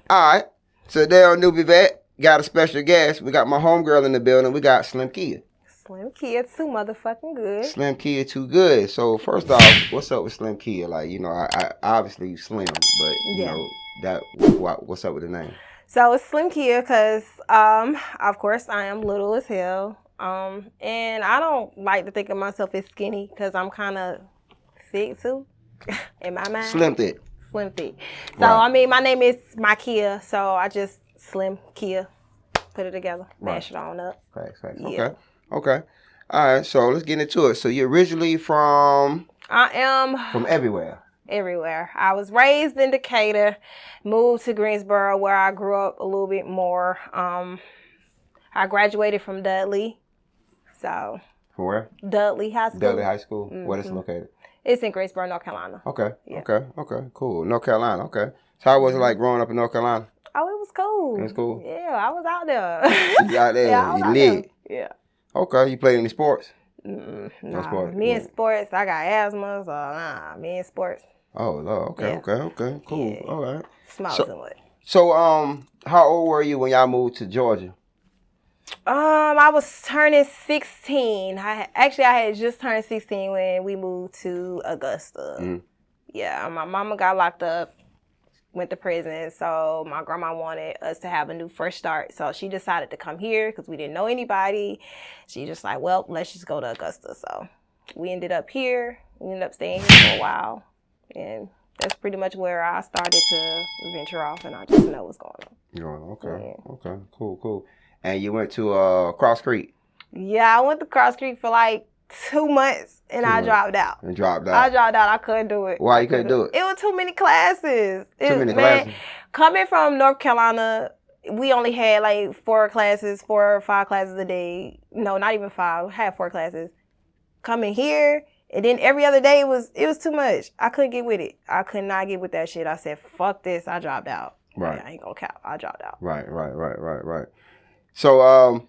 All right. So today on NewbieVeT, got a special guest. We got my homegirl in the building. We got SlimKia. SlimKia too motherfucking good. SlimKia too good. So first off, what's up with SlimKia? Like, you know, I obviously you slim, but you know what's up with the name? So it's SlimKia because, of course, I am little as hell. And I don't like to think of myself as skinny because I'm kind of thick too, in my mind. Slim thick. Slim thick. So, right. I mean, my name is my Kia, so I just SlimKia, put it together, mash it on up. Thanks. Yeah. Okay. All right, so let's get into it. So you're originally from? I am. From everywhere. Everywhere. I was raised in Decatur, moved to Greensboro where I grew up a little bit more. I graduated from Dudley. So. From where? Dudley High School. Dudley High School. Mm-hmm. Where is it located? It's in Greensboro, North Carolina. Okay. Yeah. Okay. Cool. North Carolina. Okay. So how was it like growing up in North Carolina? Oh, it was cool. It was cool? Yeah, I was out there. You out there? Yeah, you lit? Yeah. Okay. You played any sports? No sports. Me in sports, I got asthma, so nah, me in sports. Oh, Lord. Okay. Cool. Yeah. All right. Small So, how old were you when y'all moved to Georgia? I was turning 16. I had just turned 16 when we moved to Augusta. Mm. Yeah, my mama got locked up, went to prison, so my grandma wanted us to have a new fresh start. So she decided to come here because we didn't know anybody. She just like, well, let's just go to Augusta. So we ended up here. We ended up staying here for a while. And that's pretty much where I started to venture off, and I just know what's going on. Okay. Cool. And you went to Cross Creek? Yeah, I went to Cross Creek for like 2 months, and I dropped out. I dropped out. I couldn't do it. Why you couldn't do it? It was too many classes. Classes? Coming from North Carolina, we only had like 4 or 5 classes a day. No, not even 5. I had 4 classes. Coming here, and then every other day it was too much. I couldn't get with it. I could not get with that shit. I said, fuck this. I dropped out. Right. I ain't gonna count. I dropped out. Right. So,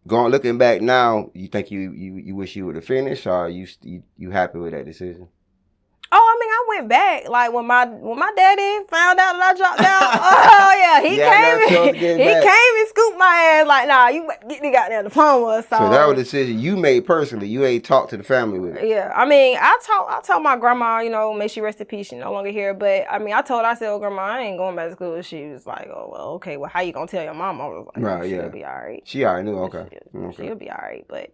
looking back now, you think you wish you would have finished, or you happy with that decision? Oh, I mean, I went back. Like when my daddy found out that I dropped out. Oh yeah, he came and scooped my ass. Like, nah, you get the goddamn diploma. So that was a decision you made personally. You ain't talked to the family with it. Yeah, I mean, I told my grandma, you know, may she rest in peace. She's no longer here. But I mean, I said, oh, grandma, I ain't going back to school. She was like, oh, well, okay. Well, how you gonna tell your mom? I was like, right, she'll be all right. She already knew. Okay. She'll be all right. But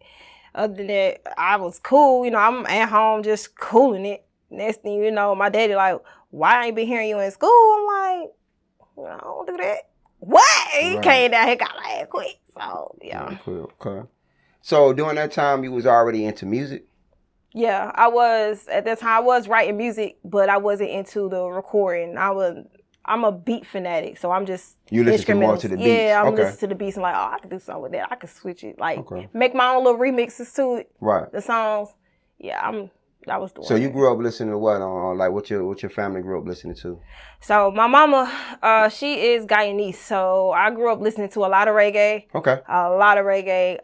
other than that, I was cool. You know, I'm at home just cooling it. Next thing you know, my daddy like, why I ain't been hearing you in school? I'm like, I don't do that. What? He came down here, got my ass quick. So, yeah. Okay. So, during that time, you was already into music? Yeah, I was. At that time, I was writing music, but I wasn't into the recording. I'm a beat fanatic, so I'm just you listen more to the beats. Yeah, I'm listening to the beats and like, oh, I can do something with that. I can switch it, like make my own little remixes to it. Right. The songs. Yeah, I was doing. So you grew up listening to what? Like what your family grew up listening to? So my mama, she is Guyanese, so I grew up listening to a lot of reggae. Okay. A lot of reggae.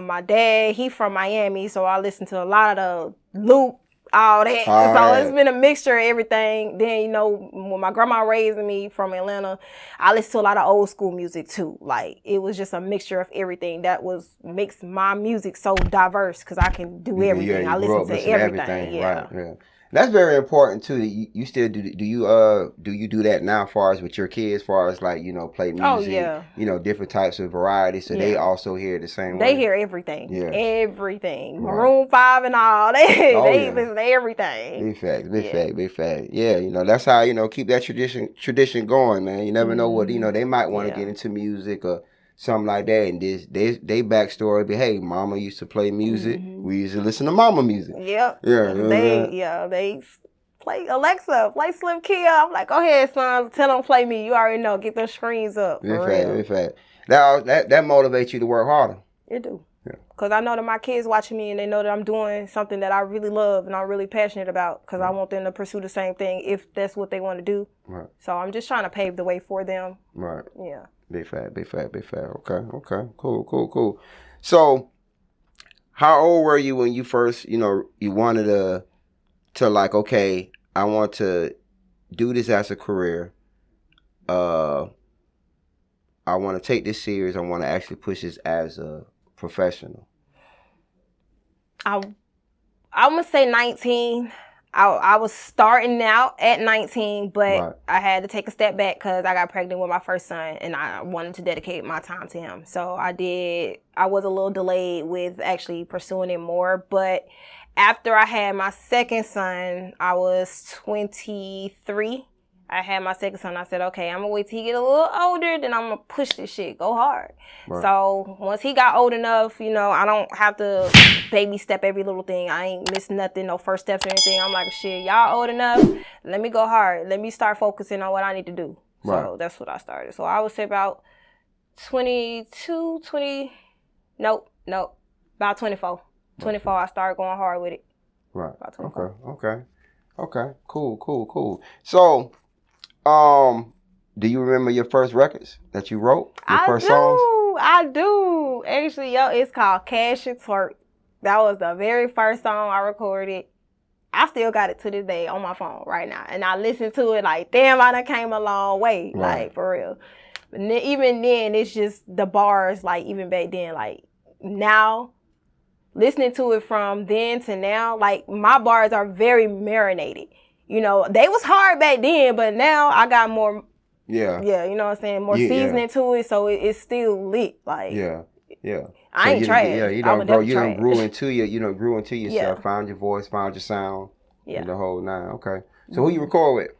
My dad, he from Miami, so I listened to a lot of the Loop, all that. So it's been a mixture of everything. Then, you know, when my grandma raised me from Atlanta, I listened to a lot of old school music too. Like, it was just a mixture of everything. That makes my music so diverse because I can do everything. Yeah, I listen to everything. Yeah. Right. That's very important too. You still do you do that now as far as with your kids, as far as like, you know, play music, you know, different types of varieties, so they also hear the same way? They hear everything. Yeah. Everything. Maroon 5 and all. They listen to everything. Big fact. Yeah, you know, that's how, you know, keep that tradition going, man. You never know what, you know, they might want to get into music or something like that, and they backstory be, hey, mama used to play music. We used to listen to mama music. Yep. Yeah. They play Alexa, play SlimKia. I'm like, go ahead, son, tell them play me. You already know, get those screens up. Big fact. That motivates you to work harder. It do. Yeah. Because I know that my kids watching me and they know that I'm doing something that I really love and I'm really passionate about because I want them to pursue the same thing if that's what they want to do. Right. So I'm just trying to pave the way for them. Right. Yeah. Big fact. Okay. Cool. So, how old were you when you first, you know, you wanted to like, okay, I want to do this as a career, I want to take this serious. I want to actually push this as a professional? I'm gonna say 19. I was starting out at 19, but I had to take a step back because I got pregnant with my first son, and I wanted to dedicate my time to him. So I did. I was a little delayed with actually pursuing it more, but after I had my second son, I was 23. I had my second son. I said, okay, I'm gonna wait till he get a little older, then I'm gonna push this shit, go hard. Right. So once he got old enough, you know, I don't have to baby step every little thing. I ain't missed nothing, no first steps or anything. I'm like, shit, y'all old enough. Let me go hard. Let me start focusing on what I need to do. Right. So that's what I started. So I would say about 22, 20, nope, about 24. 24, I started going hard with it. Right. Okay. Cool. So, do you remember your first records that you wrote? Songs? I do. Actually, it's called Cash and Twerk. That was the very first song I recorded. I still got it to this day on my phone right now. And I listen to it like, damn, I done came a long way. Right. Like, for real. But even then, it's just the bars, like, even back then, like, now, listening to it from then to now, like, my bars are very marinated. You know, they was hard back then, but now I got more, you know what I'm saying, more seasoning to it, so it's still lit. Like, I ain't trash. You done grew into yourself, found your voice, found your sound, and the whole nine. Okay. So who you record with?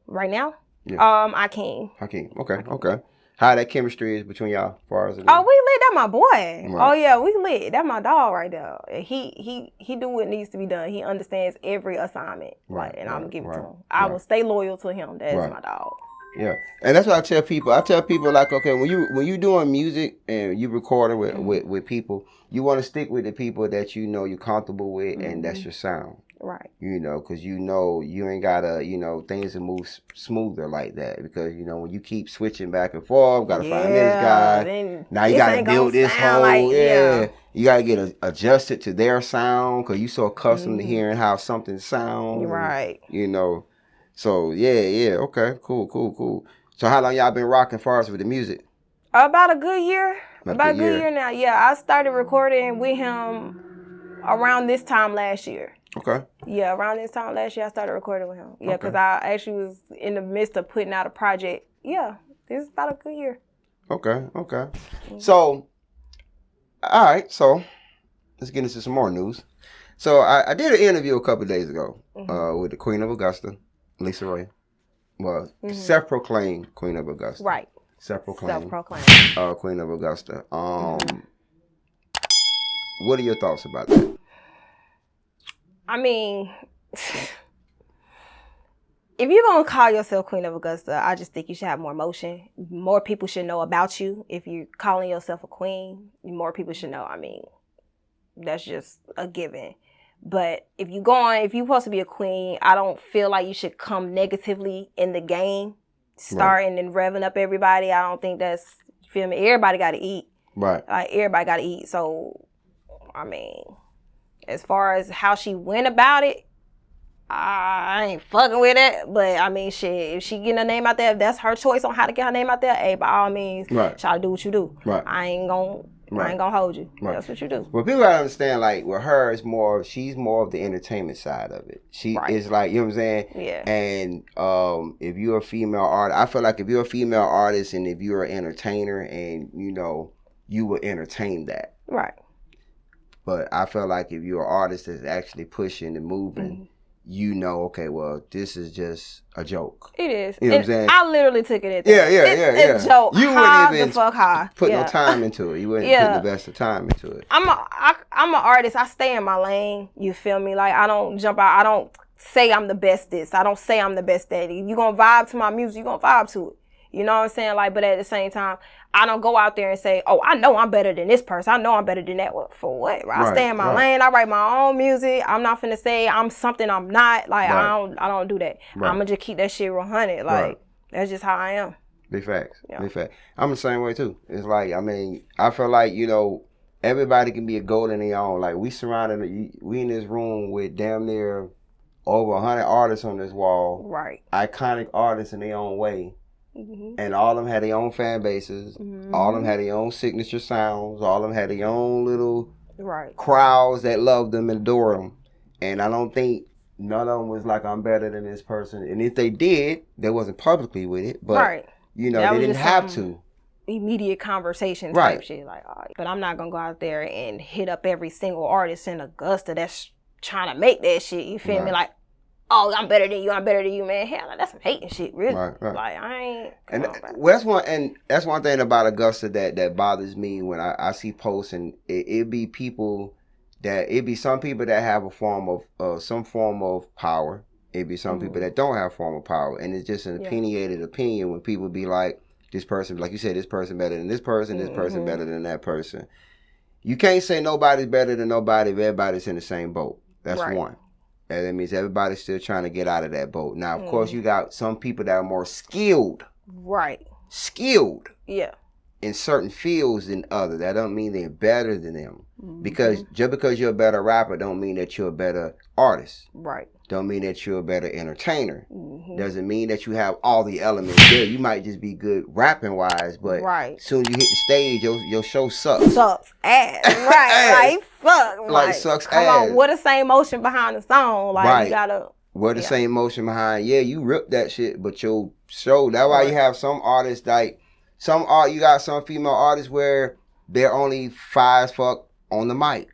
Right now? Yeah. Hakeem. Okay. How that chemistry is between y'all, as far as we lit. That my boy. Right. Oh yeah, we lit. That my dog right there. He do what needs to be done. He understands every assignment. Right. I'm gonna give it to him. I will stay loyal to him. That's my dog. Yeah, and that's what I tell people. Like, okay, when you doing music and you recording with people, you want to stick with the people that you know you're comfortable with, and that's your sound. Right. You know, because you know you ain't gotta, things to move smoother like that. Because, when you keep switching back and forth, gotta find this guy. Now you gotta build this whole, you gotta get adjusted to their sound because you so accustomed to hearing how something sounds. Right. And, so, okay, cool. So how long y'all been rocking as far as with the music? About a good year. About a good year now. Yeah, I started recording with him around this time last year. Okay. Yeah, around this time last year, I started recording with him. Yeah, because I actually was in the midst of putting out a project. Yeah, this is about a good year. Okay. So, all right, so let's get into some more news. So I did an interview a couple of days ago with the Queen of Augusta, Lisa Ray. Well, self-proclaimed Queen of Augusta. Right. Self-proclaimed. Queen of Augusta. What are your thoughts about that? I mean, if you're going to call yourself Queen of Augusta, I just think you should have more motion. More people should know about you. If you're calling yourself a queen, more people should know. I mean, that's just a given. But if you're supposed to be a queen, I don't feel like you should come negatively in the game, starting and revving up everybody. I don't think that's, you feel me? Everybody got to eat. Right. Like, everybody got to eat. So, I mean, as far as how she went about it, I ain't fucking with it. But, I mean, shit, if she getting her name out there, if that's her choice on how to get her name out there, hey, by all means, try to do what you do. Right. I ain't gonna hold you. Right. That's what you do. Well, people gotta understand, like, with her, she's more of the entertainment side of it. She is like, you know what I'm saying? Yeah. And if you're a female artist, I feel like if you're a female artist and if you're an entertainer and, you will entertain that. Right. But I feel like if you're an artist that's actually pushing and moving, okay, well, this is just a joke. It is. You know what I'm saying? I literally took it as a joke. You wouldn't even put no time into it. You wouldn't put the best of time into it. I'm an artist. I stay in my lane. You feel me? Like, I don't jump out. I don't say I'm the best this. I don't say I'm the best that. If you gonna vibe to my music, you gonna vibe to it. You know what I'm saying? Like, but at the same time, I don't go out there and say, oh, I know I'm better than this person. I know I'm better than that. For what? Right? I stay in my lane. I write my own music. I'm not finna say I'm something I'm not. Like, I don't do that. Right. I'm gonna just keep that shit 100. Like, that's just how I am. Big facts. Yeah. Big facts. I'm the same way too. It's like, I mean, I feel like, everybody can be a gold in their own. Like, we in this room with damn near over 100 artists on this wall. Right. Iconic artists in their own way. and all of them had their own fan bases. All of them had their own signature sounds. All of them had their own little crowds that loved them and adored them. And I don't think none of them was like, I'm better than this person. And if they did, they wasn't publicly with it. But, you know, they didn't have to. Immediate conversation type shit. Like, but I'm not going to go out there and hit up every single artist in Augusta that's trying to make that shit. You feel me? Like, oh, I'm better than you, man. Hell, that's some hating shit, really. Like, I ain't. And that's one thing about Augusta that bothers me when I see posts, and it be people that some people that have a form of some form of power. It be some people that don't have form of power, and it's just an opinionated opinion when people be like, this person, like you said, this person better than this person, this person better than that person. You can't say nobody's better than nobody if everybody's in the same boat. That's one. And that means everybody's still trying to get out of that boat. Now, of course, you got some people that are more skilled. Skilled. In certain fields than others. That don't mean they're better than them. Because just because you're a better rapper don't mean that you're a better artist. Don't mean that you're a better entertainer. Doesn't mean that you have all the elements there. You might just be good rapping wise, but soon you hit the stage, your show sucks. Sucks ass. Fuck. Like sucks come ass. Come on, what the same emotion behind the song? Like you gotta. What the same emotion behind? Yeah, you rip that shit, but your show. That's why you have some artists like you got some female artists where they're only fine as fuck on the mic.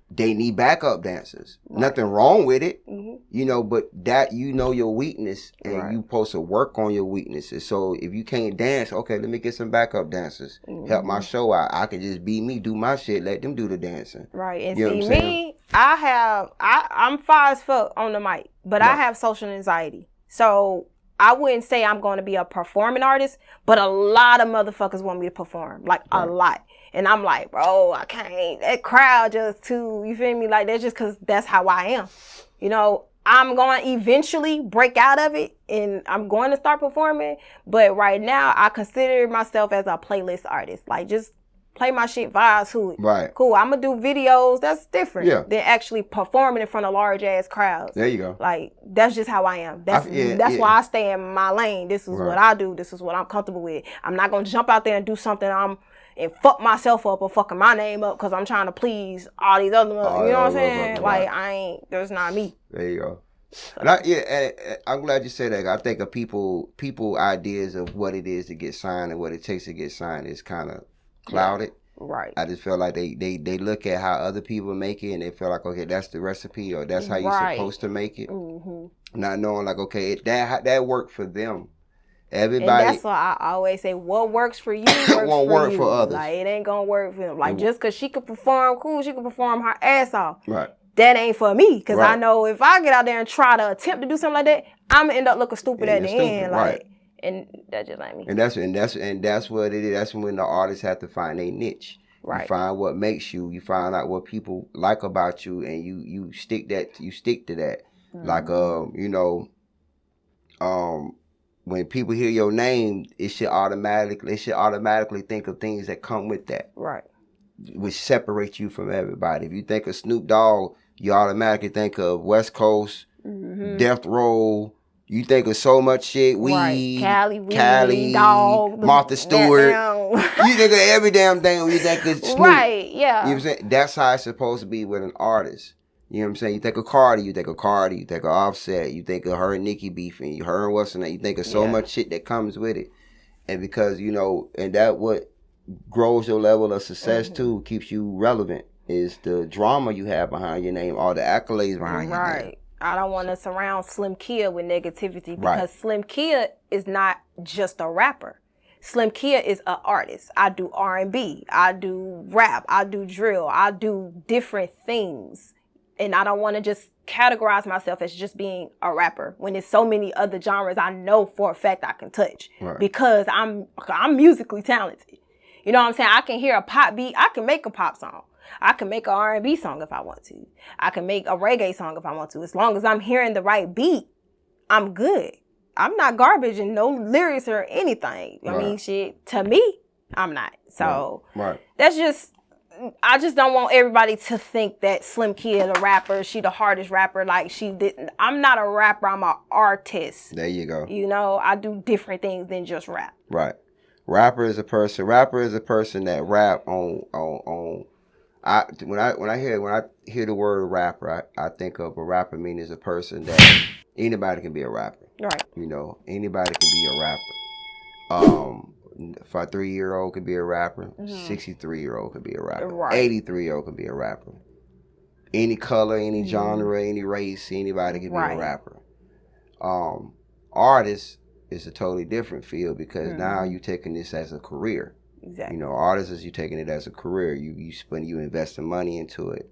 They need backup dancers. Nothing wrong with it, you know, but that you know your weakness and you supposed to work on your weaknesses. So if you can't dance, okay, let me get some backup dancers. Help my show out. I can just be me, do my shit, let them do the dancing. And you see me, I'm fine as fuck on the mic, but I have social anxiety. So I wouldn't say I'm going to be a performing artist, but a lot of motherfuckers want me to perform, like a lot. And I'm like, bro, I can't. That crowd just too, you feel me? Like, that's just because that's how I am. You know, I'm going to eventually break out of it and I'm going to start performing. But right now, I consider myself as a playlist artist. Like, just play my shit, vibes to it. Cool. I'm going to do videos. That's different than actually performing in front of large ass crowds. There you go. Like, that's just how I am. That's why I stay in my lane. This is what I do. This is what I'm comfortable with. I'm not going to jump out there and do something and fuck myself up or fucking my name up because I'm trying to please all these other, you know what I'm saying? Like, that's not me. There you go. And I'm glad you said that. I think of people ideas of what it is to get signed and what it takes to get signed is kind of clouded. I just feel like they look at how other people make it and they feel like, okay, that's the recipe or that's how you're supposed to make it. Not knowing like, okay, that worked for them. Everybody. And that's why I always say, what works for you won't work for others. Like, it ain't gonna work for them. Like, just because she could perform, cool, she could perform her ass off. That ain't for me. Because I know if I get out there and try to attempt to do something like that, I'm gonna end up looking stupid at the end. Like, and that just ain't me. And that's what it is. That's when the artists have to find a niche. You find what makes you. You find out what people like about you, and you stick to that. Like you know, when people hear your name, they should automatically think of things that come with that. Which separate you from everybody. If you think of Snoop Dogg, you automatically think of West Coast, Death Row. You think of so much shit. Weed, Cali, Dog, Martha Stewart. You think of every damn thing when you think of Snoop. You know what I'm saying? That's how it's supposed to be with an artist. You know what I'm saying? You think of Cardi, you think of Offset, you think of her and Nicki beefing, her and what's in that. You think of so much shit that comes with it. And because, you know, and that what grows your level of success too, keeps you relevant, is the drama you have behind your name, all the accolades behind your name. I don't want to surround SlimKia with negativity because SlimKia is not just a rapper. SlimKia is an artist. I do R&B, I do rap, I do drill, I do different things. And I don't want to just categorize myself as just being a rapper when there's so many other genres I know for a fact I can touch because I'm musically talented. You know what I'm saying? I can hear a pop beat. I can make a pop song. I can make an R&B song if I want to. I can make a reggae song if I want to. As long as I'm hearing the right beat, I'm good. I'm not garbage and no lyrics or anything. I mean, shit, to me, I'm not. So that's just I just don't want everybody to think that SlimKia the rapper, she the hardest rapper. Like she didn't. I'm not a rapper. I'm an artist. There you go. You know, I do different things than just rap. Right. Rapper is a person that rap on. When I hear the word rapper, I think of a rapper meaning is a person that anybody can be a rapper. Right. You know, anybody can be a rapper. If a 3-year-old could be a rapper, 63-year-old could be a rapper, right. 83-year-old could be a rapper. Any color, any genre, any race, anybody can be a rapper. Artist is a totally different field because now you're taking this as a career. Exactly. You know, artists is you taking it as a career. You investing money into it.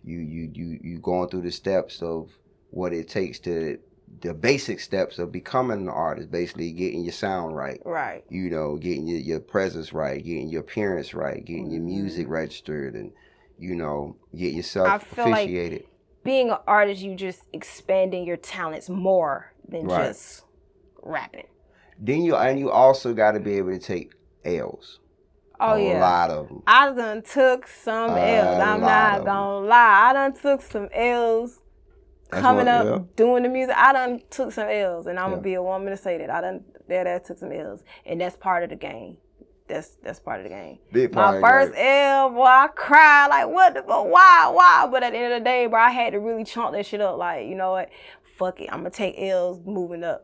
You going through the steps of what it takes to the basic steps of becoming an artist, basically getting your sound right. Right. You know, getting your presence right, getting your appearance right, getting your music registered, and, you know, getting yourself officiated. Like being an artist, you just expanding your talents more than just rapping. Then you also got to be able to take L's. Oh, a lot of them. I done took some L's. I'm not gonna lie. I done took some L's. Coming up, doing the music, I done took some L's, and I'm gonna be a woman to say that. I done took some L's, and that's part of the game. That's part of the game. My first L, boy, I cried like, what the fuck, why? But at the end of the day, bro, I had to really chunk that shit up. Like, you know what? Fuck it, I'm gonna take L's, moving on.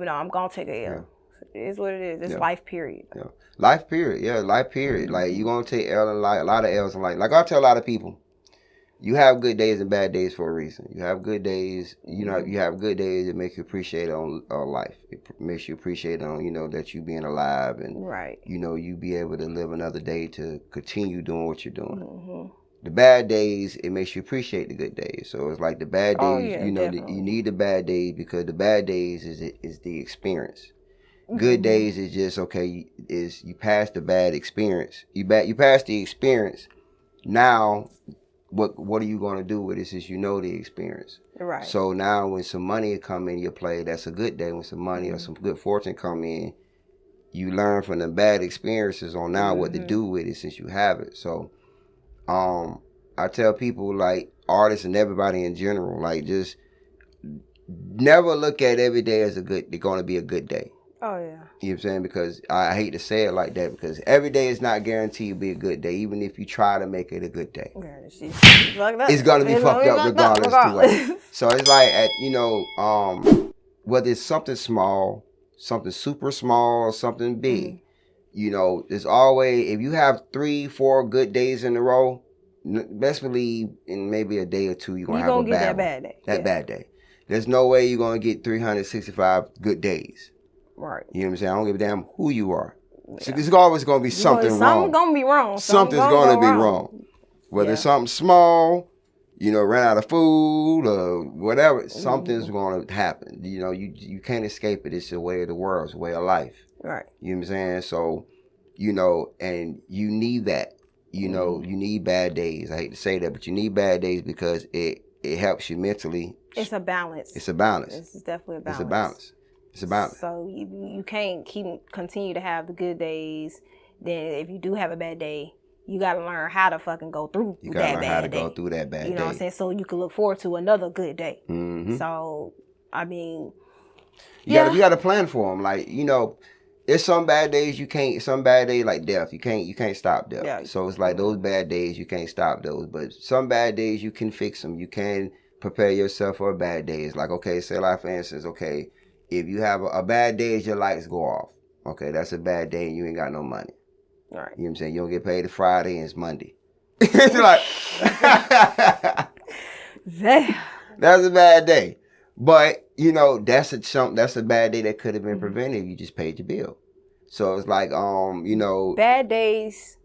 I'm gonna take a L. Yeah. It is what it is. It's life period. Yeah. Life period. Yeah, life period. Like, you gonna take L in life, a lot of L's in life. Like I tell a lot of people, you have good days and bad days for a reason. You have good days, you know, you have good days that make you appreciate on life. It makes you appreciate on, you know, that you being alive and, you know, you be able to live another day to continue doing what you're doing. The bad days, it makes you appreciate the good days. So it's like the bad days, you know, you need the bad days because the bad days is the experience. Good days is just, okay, is you pass the bad experience. You pass the experience. Now, what are you going to do with this is you know the experience. Right. So now when some money come in your play, that's a good day. When some money or some good fortune come in, you learn from the bad experiences on now what to do with it since you have it. So I tell people, like artists and everybody in general, like just never look at every day as going to be a good day. Oh, yeah. You know what I'm saying? Because I hate to say it like that because every day is not guaranteed to be a good day, even if you try to make it a good day. It's going to be fucked up regardless. So it's like, you know, whether it's something small, something super small, or something big, you know, there's always, if you have 3-4 good days in a row, best believe in maybe a day or two, you're going to have a bad day. Bad day. There's no way you're going to get 365 good days. Right. You know what I'm saying? I don't give a damn who you are. Yeah. So there's always going to be something wrong. Something's going to be wrong. Something's going to be wrong. Whether it's something small, you know, ran out of food or whatever, something's going to happen. You know, you can't escape it. It's the way of the world. It's the way of life. Right. You know what I'm saying? So, you know, and you need that. You know, you need bad days. I hate to say that, but you need bad days because it helps you mentally. It's a balance. It's a balance. It's definitely a balance. It's a balance. It's a balance. So you can't continue to have the good days. Then if you do have a bad day, you got to learn how to fucking go through that bad day. You got to learn how to go through that bad day. You know what I'm saying? So you can look forward to another good day. So, I mean, you got to plan for them. Like, you know, there's some bad days you can't, some bad days like death, you can't stop death. Yeah. So it's like those bad days, you can't stop those. But some bad days, you can fix them. You can prepare yourself for a bad day. It's like, okay, say like for instance, okay, if you have a bad day, your lights go off. Okay, that's a bad day and you ain't got no money. All right. You know what I'm saying? You don't get paid a Friday and it's Monday. It's like, that's a bad day. But, you know, that's a bad day that could have been prevented if you just paid your bill. So it's like, you know. Bad days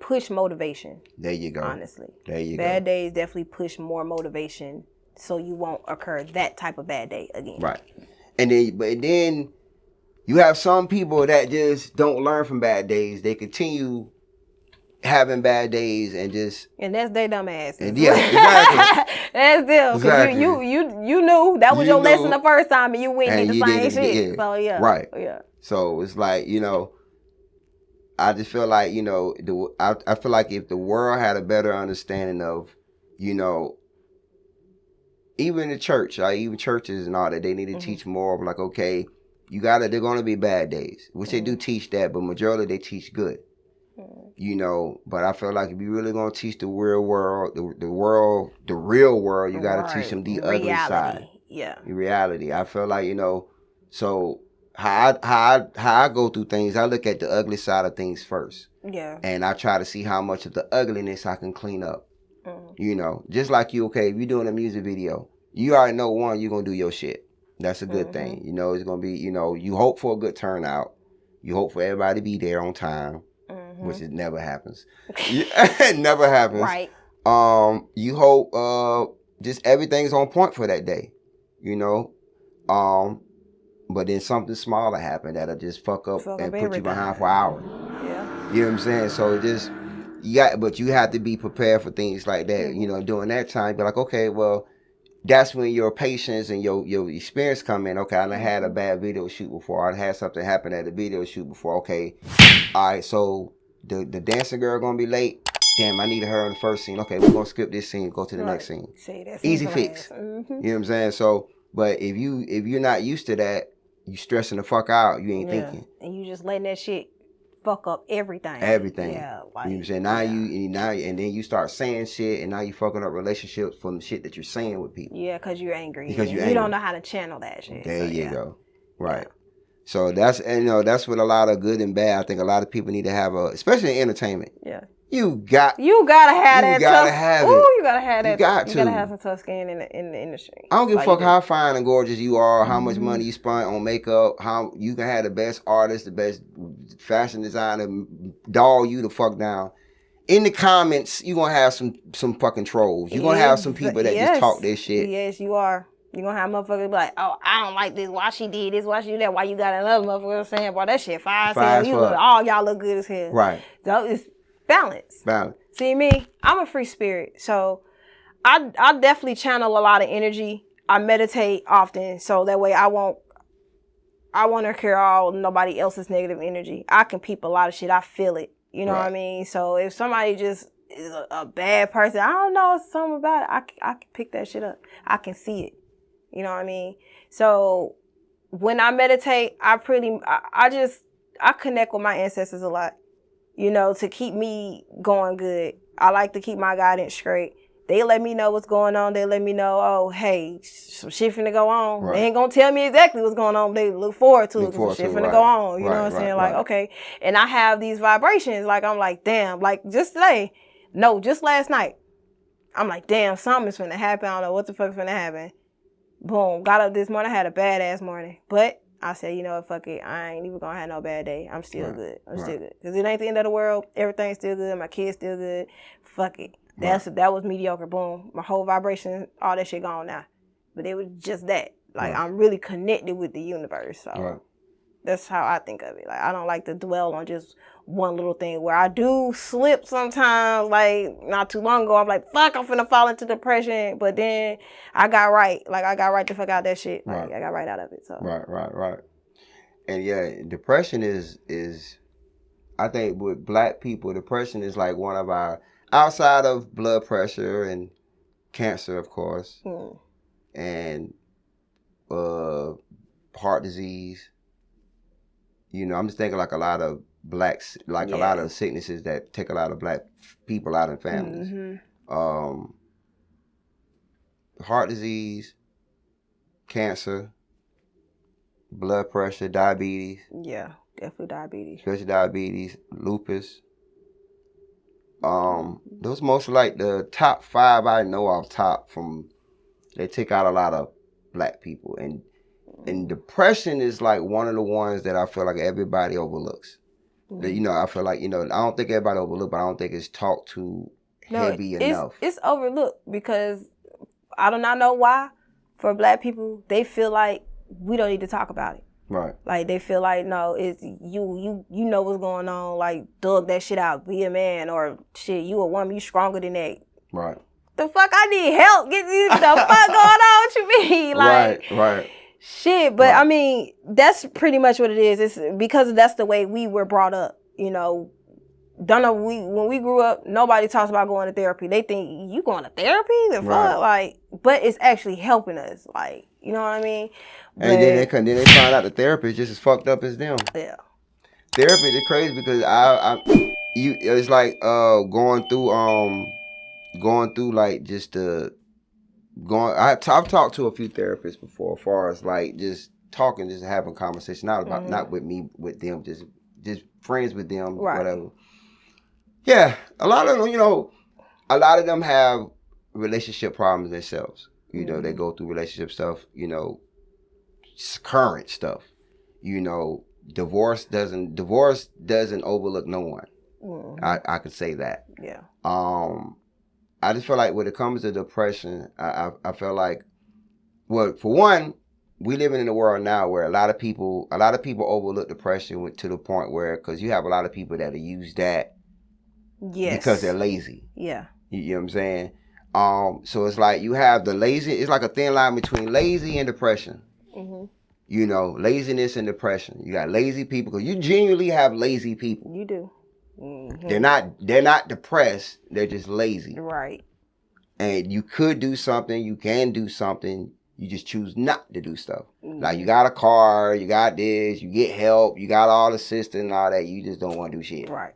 push motivation. There you go. Honestly. There you go. Bad days definitely push more motivation so you won't occur that type of bad day again. Right. And then you have some people that just don't learn from bad days. They continue having bad days and that's their dumb asses. And yeah, exactly. That's them. Exactly. You knew that was your lesson the first time and you went and did the same shit. Yeah. So yeah. Right. Yeah. So it's like, you know, I just feel like, you know, I feel like if the world had a better understanding of, you know, even the church, like even churches and all that, they need to teach more of like, okay, they're going to be bad days, which they do teach that, but majority they teach good, you know. But I feel like if you really going to teach the real world, the real world, you got to teach them the ugly side. Yeah. The reality. I feel like, you know, so how I go through things, I look at the ugly side of things first. Yeah. And I try to see how much of the ugliness I can clean up. You know, just like you, okay, if you're doing a music video, you already know, one, you're going to do your shit. That's a good thing. You know, it's going to be, you know, you hope for a good turnout. You hope for everybody to be there on time, which it never happens. It never happens. Right. You hope just everything's on point for that day, you know. But then something smaller happen that'll just fuck up and put you behind for hours. Yeah. You know what I'm saying? So just... but you have to be prepared for things like that. You know, during that time, be like, okay, well, that's when your patience and your experience come in. Okay, I done had a bad video shoot before. I had something happen at the video shoot before. Okay, all right, so the dancing girl gonna be late. Damn, I needed her in the first scene. Okay, we're gonna skip this scene, go to the next scene. Easy fix. You know what I'm saying? So, but if you're not used to that, you stressing the fuck out. You ain't thinking, and you just letting that shit fuck up everything. Yeah, like, you know what I'm saying? Now and then you start saying shit, and now you fucking up relationships from the shit that you're saying with people. Yeah, because you're angry. Because you don't know how to channel that shit. There you go. Right. Yeah. So that's, and you know, that's what a lot of good and bad. I think a lot of people need to have especially in entertainment. Yeah. You gotta have that. You gotta have that. You gotta have some tough skin in the industry. I don't give a fuck how fine and gorgeous you are, how much money you spent on makeup, how you can have the best artist, the best fashion designer, doll you the fuck down. In the comments, you're gonna have some fucking trolls. You're gonna have some people that just talk this shit. Yes, you are. You're gonna have motherfuckers be like, oh, I don't like this. Why she did this? Why she did that? Why you got another motherfucker saying, boy, that shit fire as hell. All y'all look good as hell. Right. So it's balance. See me, I'm a free spirit, so I definitely channel a lot of energy. I meditate often, so that way I won't carry nobody else's negative energy. I can peep a lot of shit. I feel it. You know what I mean? So if somebody just is a bad person, I don't know, it's something about it. I can pick that shit up. I can see it. You know what I mean? So when I meditate, I connect with my ancestors a lot. You know, to keep me going good. I like to keep my guidance straight. They let me know what's going on. They let me know, oh, hey, some shit finna go on. Right. They ain't gonna tell me exactly what's going on, but they look forward to it because some shit finna go on. You know what I'm saying? Like, okay. And I have these vibrations. Like, I'm like, damn. Like, just last night. I'm like, damn, something's finna happen. I don't know what the fuck's finna happen. Boom. Got up this morning. I had a badass morning. But I said, you know what, fuck it. I ain't even gonna have no bad day. I'm still good. I'm still good. Because it ain't the end of the world. Everything's still good. My kids still good. Fuck it. That was mediocre. Boom. My whole vibration, all that shit gone now. But it was just that. Like, I'm really connected with the universe. So that's how I think of it. Like, I don't like to dwell on just one little thing where I do slip sometimes. Like, not too long ago, I'm like, fuck, I'm finna fall into depression. But then I got right. Like, I got right to fuck out that shit. Like, I got right out of it. So Right. And yeah, depression is I think with black people, depression is like one of our, outside of blood pressure and cancer, of course, and heart disease. You know, I'm just thinking like a lot of blacks, like a lot of sicknesses that take a lot of black people out in families. Heart disease, cancer, blood pressure, diabetes. Yeah, definitely diabetes. Especially diabetes, lupus. Those most like the top 5 I know off top from, they take out a lot of black people. And depression is like one of the ones that I feel like everybody overlooks. You know, I feel like, you know, I don't think everybody overlooks, but I don't think it's talked to heavy enough. It's overlooked because I do not know why. For black people, they feel like we don't need to talk about it. Right. Like, they feel like, no, it's you know what's going on. Like, thug that shit out. Be a man, or shit, you a woman, you stronger than that. Right. The fuck, I need help. Get the fuck going on? What you mean? Like, right. Shit, but I mean, that's pretty much what it is. It's because that's the way we were brought up. you know, don't know. When we grew up, nobody talks about going to therapy. They think you going to therapy, the fuck, like, but it's actually helping us, like, you know what I mean? But, and then they find out the therapist just as fucked up as them. Yeah. Therapy is crazy because it's like going through like just I've talked to a few therapists before, as far as like just talking, just having conversation, not about not with me, with them, just friends with them, whatever. Yeah, a lot of them, you know, a lot of them have relationship problems themselves. You know, they go through relationship stuff, you know, current stuff. You know, divorce doesn't overlook no one. I could say that. Yeah. I just feel like when it comes to depression, I feel like, well, for one, we living in a world now where a lot of people overlook depression to the point where, because you have a lot of people that use that because they're lazy. Yeah. You know what I'm saying? So it's like you have the lazy. It's like a thin line between lazy and depression. You know, laziness and depression. You got lazy people, because you genuinely have lazy people. You do. They're not depressed. They're just lazy. Right. And you could do something. You can do something. You just choose not to do stuff. Like you got a car, you got this, you get help, you got all the assistance and all that. You just don't want to do shit. Right.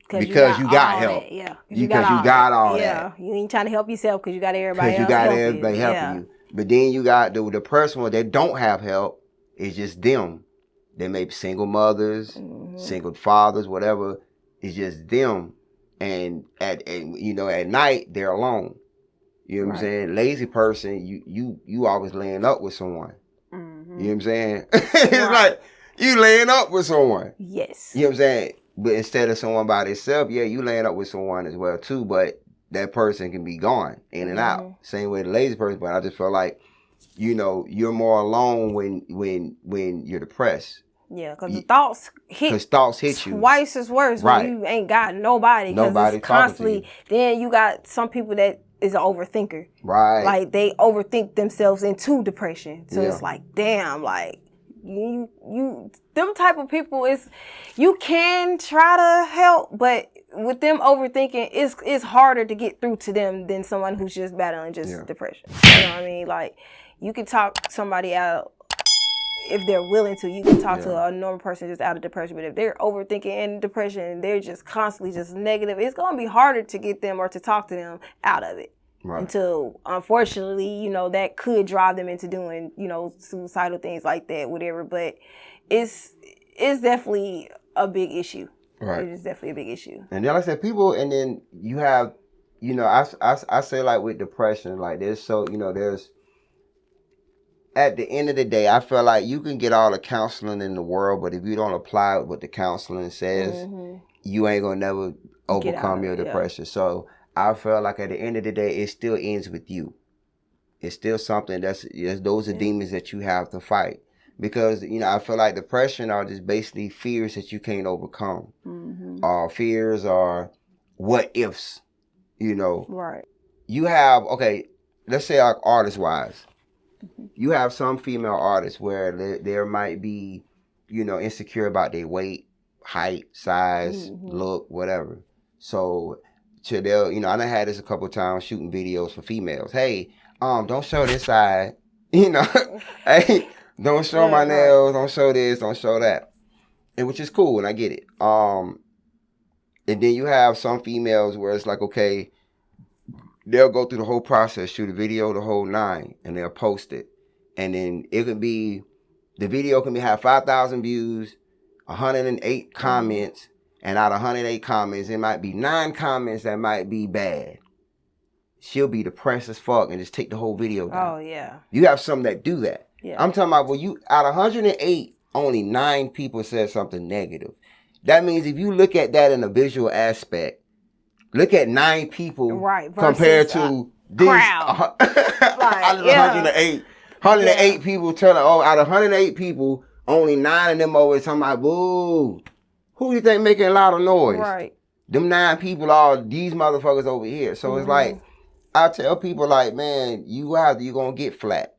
Because you got help. That. Yeah. Because you got all that. Yeah. You ain't trying to help yourself because you got everybody else. Because you got everybody helping you. But then you got the person that don't have help. It's just them. They may be single mothers, single fathers, whatever. It's just them. And at night they're alone. You know what I'm saying? Lazy person, you always laying up with someone. You know what I'm saying? It's like you laying up with someone. Yes. You know what I'm saying? But instead of someone by themselves, yeah, you laying up with someone as well too, but that person can be gone in and out. Same way the lazy person, but I just feel like, you know, you're more alone when you're depressed. Yeah, because the thoughts hit you twice as worse when you ain't got nobody. Nobody it's constantly. Then you got some people that is an overthinker. Right. Like they overthink themselves into depression. So it's like, damn, like you them type of people is you can try to help, but with them overthinking, it's harder to get through to them than someone who's just battling depression. You know what I mean? Like you can talk somebody out if they're willing to. You can talk to a normal person just out of depression, but if they're overthinking and depression and they're just constantly just negative, it's gonna be harder to get them or to talk to them out of it. Right. Until, unfortunately, you know, that could drive them into doing, you know, suicidal things like that, whatever. But it's definitely a big issue. Right. It is definitely a big issue. And then, like I said, people, and then you have, you know, I say like with depression, like there's at the end of the day, I feel like you can get all the counseling in the world, but if you don't apply what the counseling says, you ain't gonna never overcome your depression. So I feel like at the end of the day, it still ends with you. It's still something those are demons that you have to fight. Because, you know, I feel like depression are just basically fears that you can't overcome. Fears are what ifs, you know. Right. You have, let's say like artist-wise. You have some female artists where there might be, you know, insecure about their weight, height, size, look, whatever. So you know, I done had this a couple of times shooting videos for females. Hey, don't show this side, you know. Hey, don't show my nails, don't show this, don't show that. And which is cool, and I get it. And then you have some females where it's like, okay, they'll go through the whole process, shoot a video, the whole 9, and they'll post it. And then it could be, the video can have 5,000 views, 108 comments, and out of 108 comments, it might be 9 comments that might be bad. She'll be depressed as fuck and just take the whole video down. Oh, yeah. You have some that do that. Yeah. I'm talking about, out of 108, only 9 people said something negative. That means if you look at that in a visual aspect, look at 9 people compared to these crowd. Out of 108. 108 people telling, out of 108 people, only 9 of them always talking about, boo. Who do you think making a lot of noise? Right. Them 9 people are these motherfuckers over here. So it's like, I tell people like, man, you're going to get flat.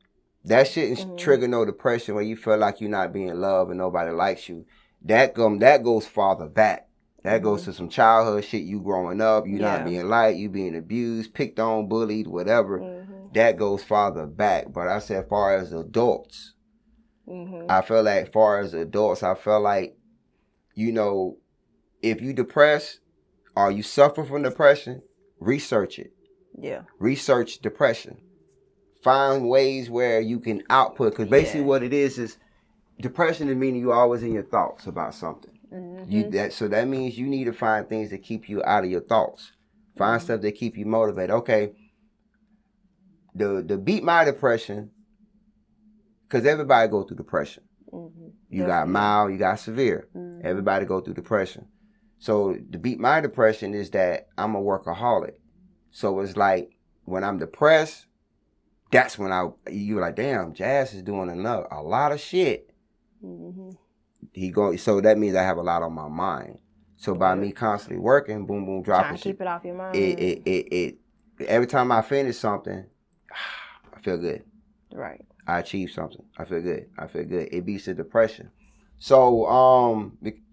That shouldn't trigger no depression where you feel like you're not being loved and nobody likes you. That goes farther back. That goes to some childhood shit. You growing up, you not being liked, you being abused, picked on, bullied, whatever. That goes farther back. But I said, far as adults, I feel like, I feel like, you know, if you depressed or you suffer from depression, research it. Yeah. Research depression. Find ways where you can output. Because basically what it is depression is meaning you're always in your thoughts about something. So that means you need to find things that keep you out of your thoughts. Find stuff that keep you motivated. Okay, the beat my depression, because everybody go through depression. You got mild, you got severe. Everybody go through depression. So the beat my depression is that I'm a workaholic. So it's like when I'm depressed, that's when you're like, damn, Jazz is doing a lot of shit. So that means I have a lot on my mind. So by me constantly working, boom, boom, dropping trying to keep it off your mind. It every time I finish something, I feel good. Right. I achieve something. I feel good. It beats the depression. So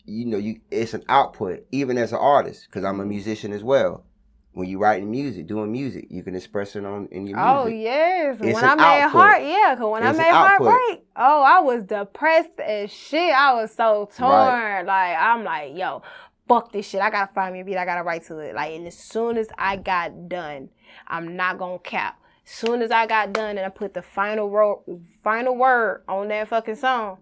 it's an output, even as an artist, because I'm a musician as well. When you writing music, doing music, you can express it in your music. Oh, yes. When I made because I made Heartbreak, I was depressed as shit. I was so torn. Right. Like, I'm like, yo, fuck this shit. I gotta find me a beat. I gotta write to it. Like, and as soon as I got done, I'm not gonna cap. As soon as I got done and I put the final word on that fucking song,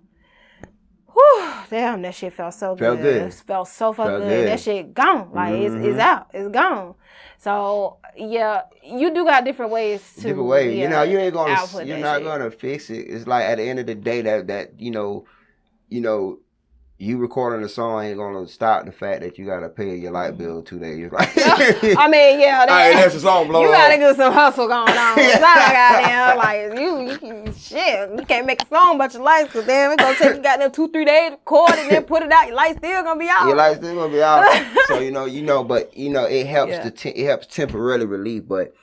whew, damn, that shit felt so good. It felt so fucking good. That shit gone. Like, it's out. It's gone. So, yeah, you do got different ways to... Different ways. You know, you're not going to fix it. It's like, at the end of the day, that you recording a song ain't going to stop the fact that you got to pay your light bill 2 days. Like, I mean, yeah. That's a song blow. You got to get some hustle going on. It's not goddamn, like, you can't make a song about your lights, because damn, it's going to take you goddamn 2-3 days to record and then put it out. Your light's still going to be out. Your light's still going to be out. So, but it helps it helps temporarily relieve. But,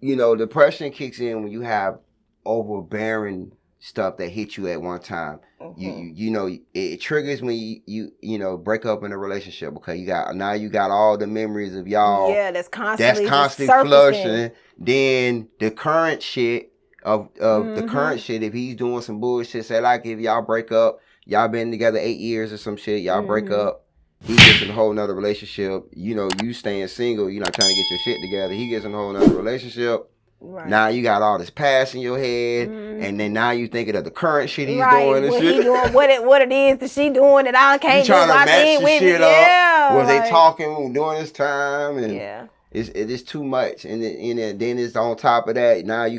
depression kicks in when you have overbearing stuff that hit you at one time. It triggers when you break up in a relationship, because you got all the memories of y'all that's constantly flushing. Then the current shit of the current shit, if he's doing some bullshit, say like if y'all break up, y'all been together 8 years or some shit, y'all break up, he gets in a whole nother relationship, you staying single, you're not trying to get your shit together, he gets in a whole nother relationship. Right. Now you got all this past in your head, and then now you thinking of the current shit he's doing and shit. He doing, what it is that she doing that I can't do. You trying to match the shit up. Was they talking during this time? And it is too much, and then it's on top of that. Now you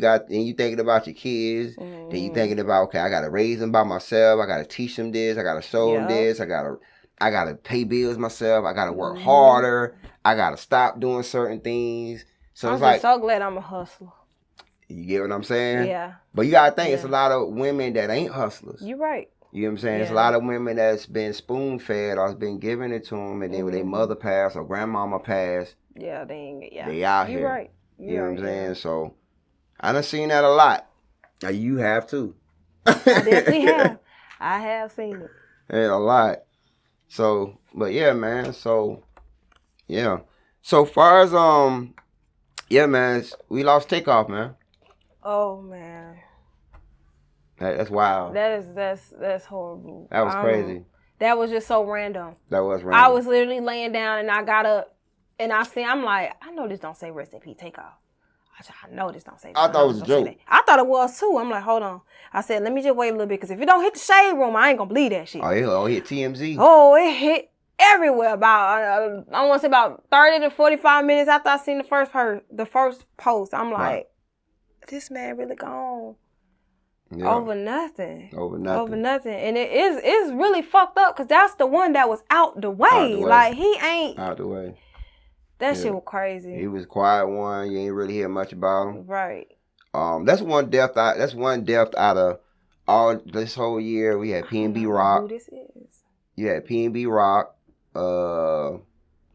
thinking about your kids. Then you thinking about, okay, I gotta raise them by myself. I gotta teach them this. I gotta show them this. I gotta pay bills myself. I gotta work harder. I gotta stop doing certain things. So I'm just so glad I'm a hustler. You get what I'm saying? Yeah. But you gotta think, it's a lot of women that ain't hustlers. You're right. You know what I'm saying? Yeah. It's a lot of women that's been spoon fed or has been given it to them, and then when their mother passed or grandmama passed, they out here. You're right. You know what I'm saying? So I done seen that a lot. Now you have too. I definitely have. I have seen it. Yeah, a lot. So, but yeah, man. So, yeah. So far as man, we lost Takeoff, man. Oh man. That's wild. That's horrible. That was crazy. That was just so random. That was random. I was literally laying down and I got up and I'm like, I know this don't say rest in peace, Takeoff. I know this don't say that. I thought it was a joke. I thought it was too. I'm like, hold on. I said, let me just wait a little bit, because if it don't hit the shade room, I ain't gonna believe that shit. Oh, it hit TMZ. Oh, it hit everywhere. About I want to say about 30 to 45 minutes after I seen the first post. I'm like, this man really gone over nothing. And it's really fucked up, because that's the one that was out the way. Like, he ain't out the way. That shit was crazy. He was quiet one. You ain't really hear much about him. Right. That's one death out of all this whole year. We had P&B Rock. Who this is? You had P&B Rock. That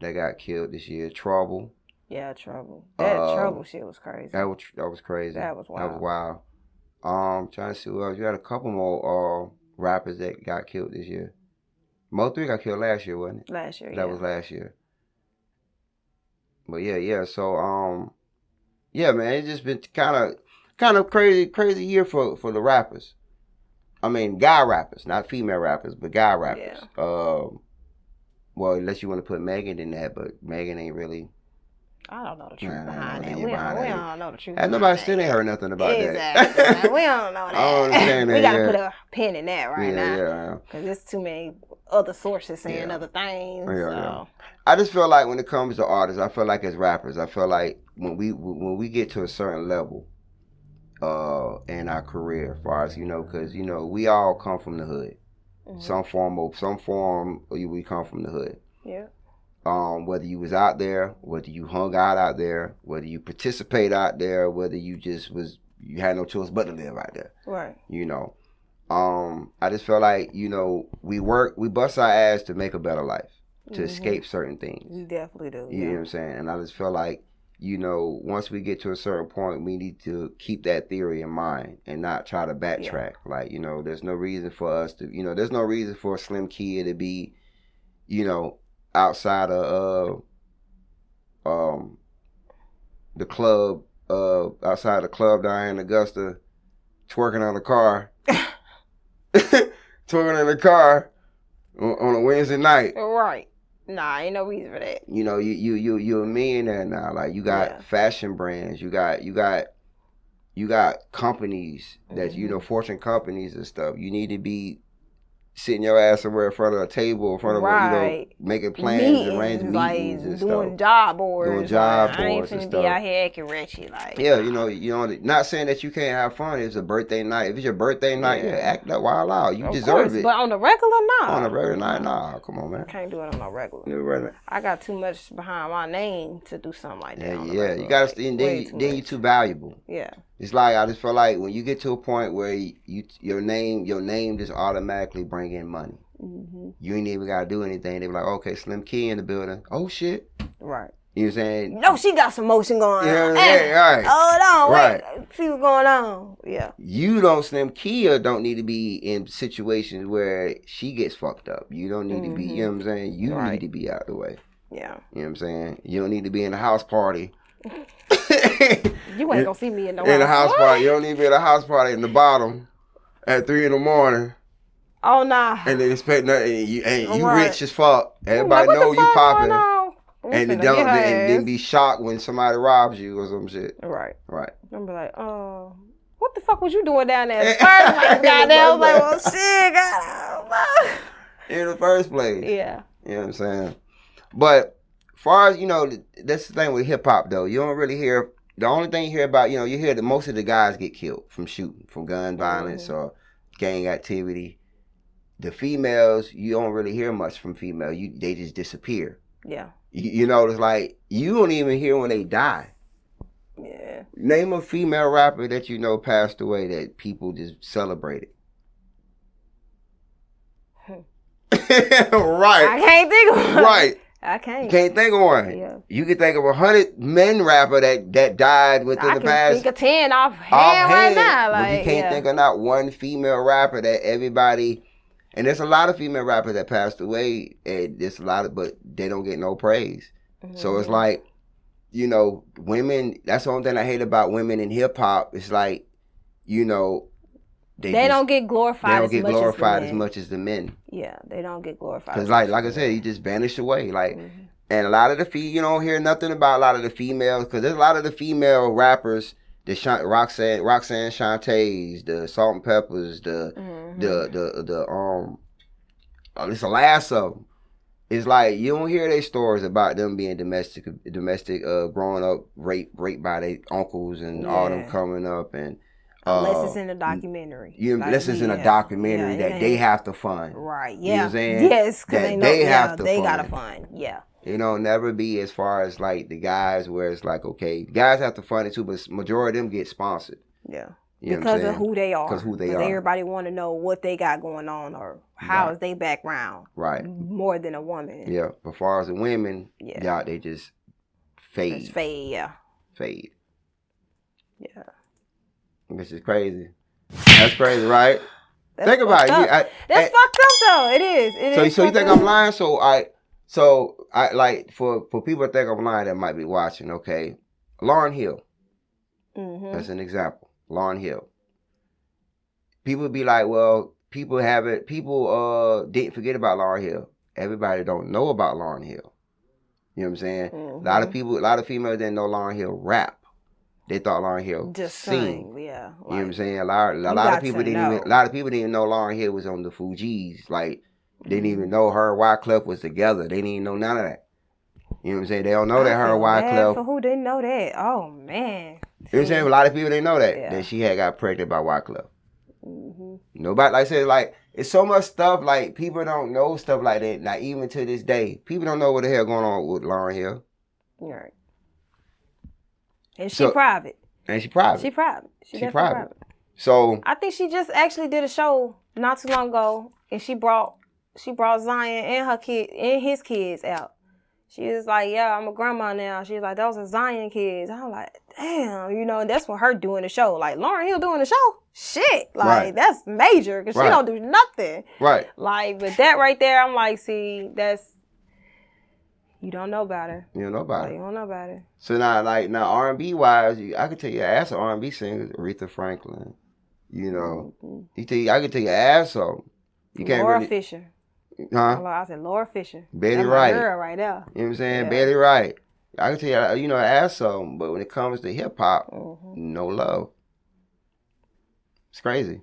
got killed this year. Trouble. Yeah, Trouble. That Trouble shit was crazy. That was crazy. That was wild. Trying to see who else. You had a couple more rappers that got killed this year. Mo3 got killed last year, wasn't it? Last year, That was last year. But yeah. So yeah, man, it's just been kind of crazy year for the rappers. I mean, guy rappers, not female rappers, but guy rappers. Yeah. Well, unless you want to put Megan in that, but Megan ain't really. I don't know the truth behind that. We don't know the truth. And nobody still ain't heard nothing about that. Exactly. We don't know that. I don't understand that. We got to put a pin in that right now. Yeah. Because there's too many other sources saying other things. Yeah. I just feel like when it comes to artists, I feel like as rappers, I feel like when we get to a certain level in our career, as far as, because, we all come from the hood. Mm-hmm. Some form we come from the hood. Yeah. Whether you was out there, whether you hung out there, whether you participate out there, whether you just you had no choice but to live out there. Right. I just feel like, we bust our ass to make a better life, to escape certain things. We definitely do. You know what I'm saying? And I just feel like, once we get to a certain point, we need to keep that theory in mind and not try to backtrack. Yeah. Like, there's no reason for us to, there's no reason for SlimKia to be, outside of the club, outside the club down in Augusta, twerking on the car, on a Wednesday night. Right. Nah, ain't no reason for that. You a millionaire now. Like, you got fashion brands, you got companies that Fortune companies and stuff. You need to be sitting your ass somewhere in front of a table, in front of making plans, arrange meetings and stuff. Doing job orders. I ain't finna be out here acting wretched. Like, not saying that you can't have fun. It's a birthday night. If it's your birthday night, act that wild out. You deserve it. But on the regular, nah. On a regular night, nah. Come on, man. Can't do it on a regular. I got too much behind my name to do something like that. You gotta. Then you too valuable. Yeah. It's like, I just feel like when you get to a point where your name just automatically bring in money. Mm-hmm. You ain't even gotta do anything. They be like, okay, SlimKia in the building. Oh shit. Right. You know what I'm saying? No, she got some motion going on. Hey, right. Hold on, wait. See what's going on. Yeah. SlimKia don't need to be in situations where she gets fucked up. You don't need to be, you know what I'm saying? You need to be out the way. Yeah. You know what I'm saying? You don't need to be in a house party. You ain't gonna see me in the house party. You don't need to be at a house party in the bottom at 3 a.m. Oh nah. And then expect nothing. You rich as fuck. Everybody know you popping. And then be shocked when somebody robs you or some shit. Right. I'm be like, what the the fuck was you doing down there in the first place? Goddamn, I was like, well, shit, goddamn. In the first place. Yeah. You know what I'm saying? But as far as, you know, that's the thing with hip hop though. You don't really hear, the only thing you hear about, you know, you hear that most of the guys get killed from shooting, from gun violence or gang activity. The females, you don't really hear much from females. They just disappear. Yeah. You know, it's like, you don't even hear when they die. Yeah. Name a female rapper that you know passed away that people just celebrated. Right. I can't think of one. Right. I can't. You can't think of one. Yeah. You can think of 100 men rapper that died within the past. I can think of 10 off hand right now. Like, but you can't think of not one female rapper that everybody. And there's a lot of female rappers that passed away, and there's a lot of, but they don't get no praise. Mm-hmm. So it's like, you know, women. That's the only thing I hate about women in hip hop. It's like, you know, they don't get glorified. They don't get glorified as much as the men. Yeah, they don't get glorified. Because like I said, he just vanished away. Like, and a lot of the you don't hear nothing about a lot of the females, because there's a lot of the female rappers. The Roxanne Shantae's, the Salt and Peppers, it's the last of them. It's like you don't hear their stories about them being domestic, growing up, raped by their uncles and all them coming up, and unless it's in a documentary. Unless it's in a documentary that they have to fund. Right. Yeah. You know what I'm saying? Yes, because they have to they fund. gotta fund. Yeah. You know, never be as far as like the guys where it's like, okay, guys have to fund it too, but majority of them get sponsored. Yeah. You know because of who they are. Because who they are. Everybody want to know what they got going on or how is their background. Right. More than a woman. Yeah. But as far as the women, they just fade. Just fade, yeah. Fade. Yeah. Which is crazy. That's crazy, right? Think about it. That's fucked up though. It is. So you think I'm lying? So I like for people that think I'm lying that might be watching. Okay, Lauryn Hill. Mm-hmm. That's an example. Lauryn Hill. People be like, well, people didn't forget about Lauryn Hill. Everybody don't know about Lauryn Hill. You know what I'm saying? Mm-hmm. A lot of females didn't know Lauryn Hill rap. They thought Lauryn Hill just sing. Yeah. Like, you know what I'm saying? A lot of people didn't know Lauryn Hill was on the Fugees. Like, didn't even know her and Wyclef was together. They didn't even know none of that. You know what I'm saying? They don't know that her and Wyclef. For who didn't know that? Oh man. You know what I'm saying? A lot of people didn't know that. Yeah. That she had got pregnant by Wyclef. Mm-hmm. Nobody, like I said, like, it's so much stuff, like, people don't know stuff like that. Like, even to this day, people don't know what the hell going on with Lauryn Hill. Right. And she private. And she private. She private. She private. So I think she just actually did a show not too long ago, and she brought Zion and her kid and his kids out. She was like, yeah, I'm a grandma now. She was like, those are Zion kids. I'm like, damn, you know, and that's what her doing the show. Like, Lauryn Hill doing the show? Shit. Like, that's major, because she don't do nothing. Right. Like, but that right there, I'm like, see, you don't know about her. You don't know about her. You don't know about her. So now R&B wise, I could tell you ass of R&B singers, Aretha Franklin. You know, I could tell you ass of. Laura Fisher. Huh? I said Laura Fisher. Betty Wright. Girl right there. You know what I'm saying? Yeah. Betty Wright. I can tell you, ass of, but when it comes to hip hop, no love. It's crazy.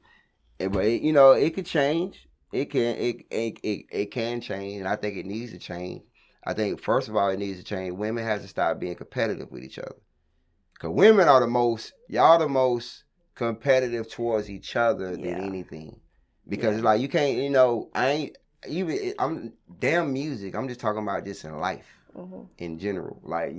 But it could change. It can change, and I think it needs to change. I think, first of all, it needs to change. Women have to stop being competitive with each other. Because women are the most competitive towards each other than anything. Because it's like, you can't, I'm damn music. I'm just talking about just in life in general. Like,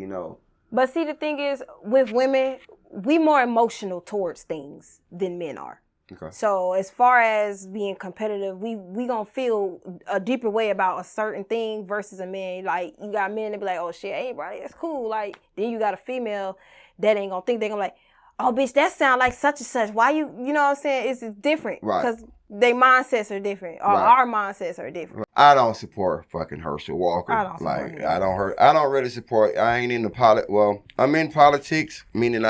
But see, the thing is, with women, we more emotional towards things than men are. Okay. So as far as being competitive, we gonna feel a deeper way about a certain thing versus a man. Like, you got men that be like, oh shit, hey bro, that's cool. Like, then you got a female that ain't gonna think. They gonna be like, oh bitch, that sound like such and such. Why you know what I'm saying? It's different. Right. Because their mindsets are different. Or our mindsets are different. I don't support fucking Herschel Walker. I don't really support. I ain't in the Well, I'm in politics, meaning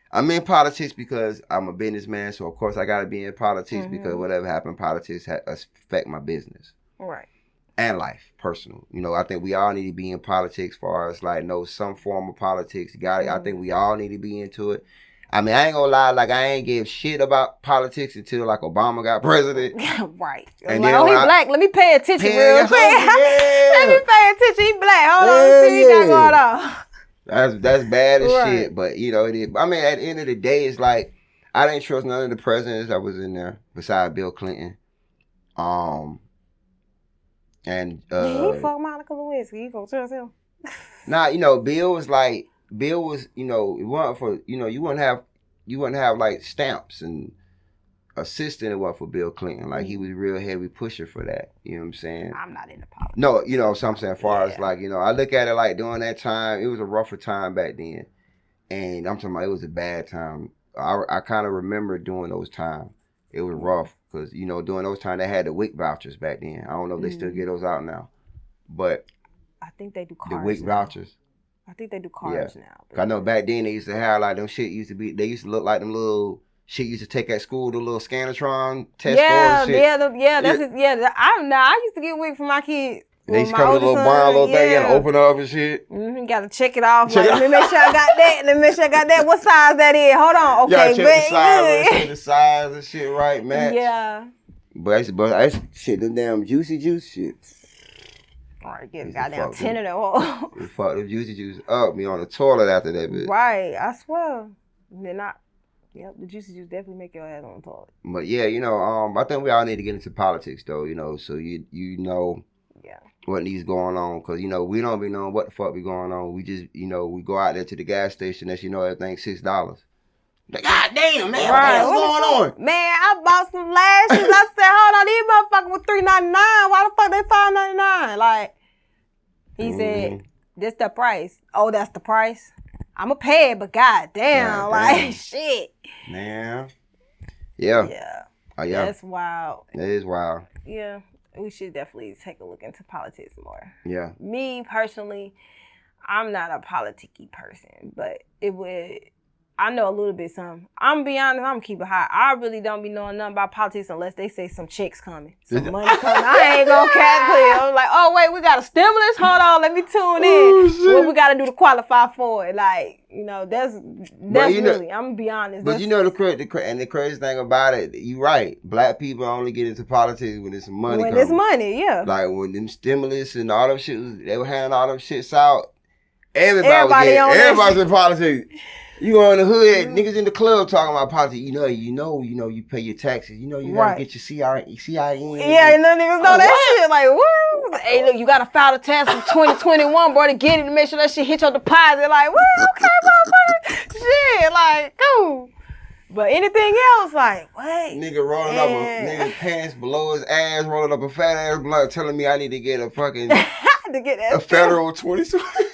I'm in politics because I'm a businessman, so of course I got to be in politics because whatever happened, politics affect my business. Right. And life, personal. I think we all need to be in politics as far as like know some form of politics. I think we all need to be into it. I mean, I ain't gonna lie, like I ain't give shit about politics until like Obama got president. Right. And like, he black. Let me pay attention real quick. Let me pay attention. He black. Hold on, see what he got going on. That's bad as shit, but it is. I mean, at the end of the day, it's like I didn't trust none of the presidents that was in there besides Bill Clinton. And he fuck Monica Lewinsky. You gonna trust him? Nah, Bill was, it wasn't for, you wouldn't have like stamps and assistant. It wasn't for Bill Clinton. Like, he was real heavy pusher for that. You know what I'm saying? I'm not into politics. No, so I'm saying, as far as like, I look at it like during that time, it was a rougher time back then. And I'm talking about, it was a bad time. I kind of remember during those times. It was rough because, during those times, they had the WIC vouchers back then. I don't know if they still get those out now. But I think they do cards. The WIC vouchers. I think they do cards now. I know back then they used to have like them shit they used to look like them little shit used to take at school, the little Scantron test scores and shit. I used to get WIC for my kids. They used to come with a little brown little thing and open up and shit. Gotta check it off. Let me make sure I got that. Let me make sure I got that. What size that is? Hold on. Okay, check the size and shit right, match. Yeah. But I shit, them damn juicy juice shit. Alright, get a goddamn 10 of them all. It fucked the juicy juice up me on the toilet after that bitch. Right, I swear. The juicy juice definitely make your ass on the toilet. But yeah, I think we all need to get into politics though, so what needs going on, because we don't be knowing what the fuck be going on. We just we go out there to the gas station and everything's $6. Like, God damn, man, what's going on? Man, I bought some lashes. I said, hold on, these motherfuckers were $3.99. Why the fuck they $5.99? Like, he said, this the price. Oh, that's the price? I'ma pay it, but goddamn, like, shit. Man. Yeah. Oh, yeah. That's wild. It is wild. Yeah, we should definitely take a look into politics more. Yeah. Me, personally, I'm not a politicky person, but it would... I know a little bit something. I'm gonna be honest, I'm gonna keep it high. I really don't be knowing nothing about politics unless they say some checks coming, some money coming. I ain't gonna catch it. I'm like, oh wait, we got a stimulus? Hold on, let me tune in. What we gotta do to qualify for it? Like, you know, that's really, I'm gonna be honest. But you know the crazy thing about it, you right. Black people only get into politics when there's some money coming. When there's money, yeah. Like when them stimulus and all them shit, they were handing all them shits out. Everybody was in politics. You go in the hood, niggas in the club talking about politics. You pay your taxes. You gotta get your CIN. Yeah, and them niggas know that shit. Like, woo. Hey, look, you gotta file the tax from 2021, bro, to get it, to make sure that shit hit your deposit. Like, woo, okay, motherfucker. Shit, like, cool. But anything else, like, wait. Nigga rolling up nigga pants below his ass, rolling up a fat ass blunt, telling me I need to get a fucking a federal 2020.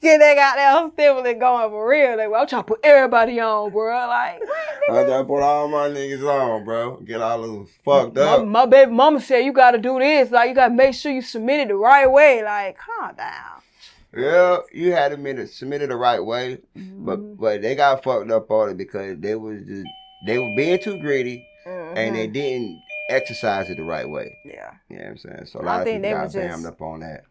Get that goddamn stimulus going for real. Like, well, I'm trying to put everybody on, bro. Like, I try to put all my niggas on, bro. Get all of them fucked up. My baby mama said you gotta do this. Like, you gotta make sure you submit it the right way. Like, calm down. Yeah, you had to submit it the right way, but they got fucked up on it because they were being too greedy, and they didn't exercise it the right way. Yeah, you know what I'm saying. So a lot of people got bammed up on that.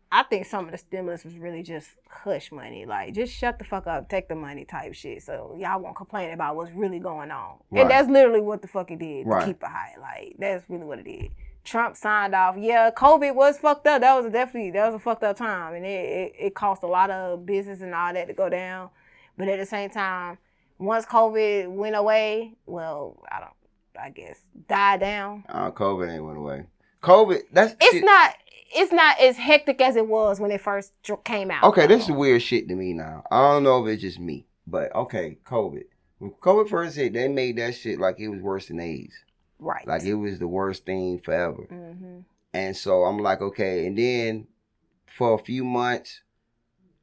I think some of the stimulus was really just hush money, like just shut the fuck up, take the money type shit, so y'all won't complain about what's really going on. Right. And that's literally what the fuck it did to keep it high. Like that's really what it did. Trump signed off. Yeah, COVID was fucked up. That was a fucked up time, and it cost a lot of business and all that to go down. But at the same time, once COVID went away, well, I guess died down. COVID ain't went away. COVID, it's not as hectic as it was when it first came out. Okay, this is weird shit to me now. I don't know if it's just me, but okay, COVID. When COVID first hit, they made that shit like it was worse than AIDS. Right. Like it was the worst thing forever. Mm-hmm. And so I'm like, okay. And then for a few months,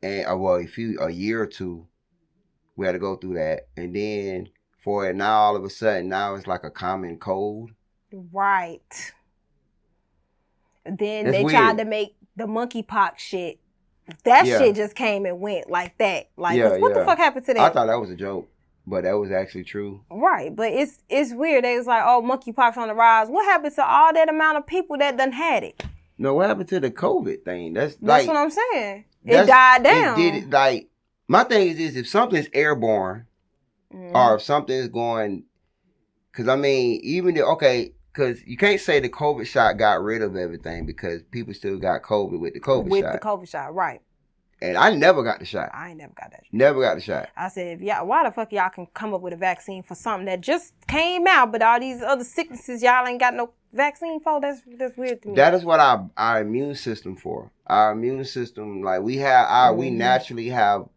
and a year or two, we had to go through that. And then for it now, all of a sudden, now it's like a common cold. Right. Then they tried to make the monkeypox shit. That shit just came and went like that. Like, what the fuck happened to that? I thought that was a joke, but that was actually true. Right, but it's weird. They was like, oh, monkeypox on the rise. What happened to all that amount of people that done had it? No, what happened to the COVID thing? That's what I'm saying. It died down. It did it, like, my thing is this, if something's airborne, or if something's going, because I mean, even because you can't say the COVID shot got rid of everything because people still got COVID with the COVID shot. With the COVID shot, right. And I never got the shot. I ain't never got that shot. Never got the shot. I said, why the fuck y'all can come up with a vaccine for something that just came out, but all these other sicknesses y'all ain't got no vaccine for? That's weird to me. That is what our immune system for. Our immune system, like we naturally have